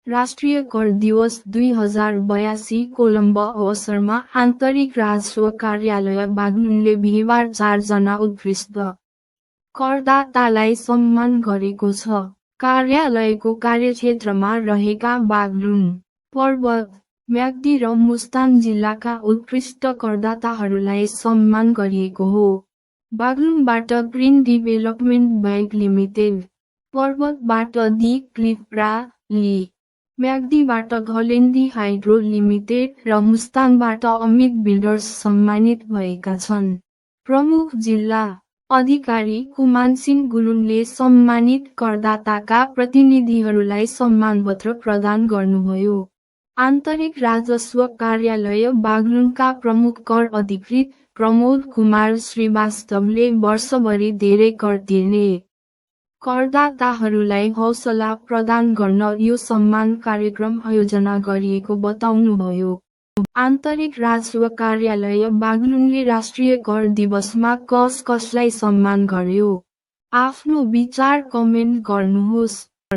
राष्ट्रिय कर दिवस 2082 कोलम्बो अवसरमा आन्तरिक राजस्व कार्यालय बागलुङले बिहिबार 4 जना उत्कृष्ट करदातालाई सम्मान गरेको छ। कार्यालयको कार्यक्षेत्रमा रहेका बागलुङ, पर्वत, म्याग्दी र मुस्ताङ जिल्लाका उत्कृष्ट करदाताहरूलाई सम्मान गरिएको हो। बागलुङबाट ग्रिन डेभलपमेन्ट बैंक लिमिटेड, पर्वतबाट दि क्लिप्रा ली, म्याग्दीबाट घलेन्डी हाइड्रो लिमिटेड र मुस्ताङबाट अमित बिल्डर्स सम्मानित भएका छन्। प्रमुख जिल्ला अधिकारी कुमानसिंह गुरुङले सम्मानित करदाताका प्रतिनिधिहरूलाई सम्मानपत्र प्रदान गर्नुभयो। आन्तरिक राजस्व कार्यालय बागलुङका प्रमुख कर अधिकृत प्रमोद कुमार श्रीवास्तवले वर्षभरि धेरै कर तिर्ने करदाताहरूलाई हौसला प्रदान गर्न यो सम्मान कार्यक्रम आयोजना गरिएको बताउनुभयो। आन्तरिक राजस्व कार्यालय बागलुङले राष्ट्रिय कर दिवसमा कसलाई सम्मान गर्यो? आफ्नो विचार कमेन्ट गर्नुहोस्।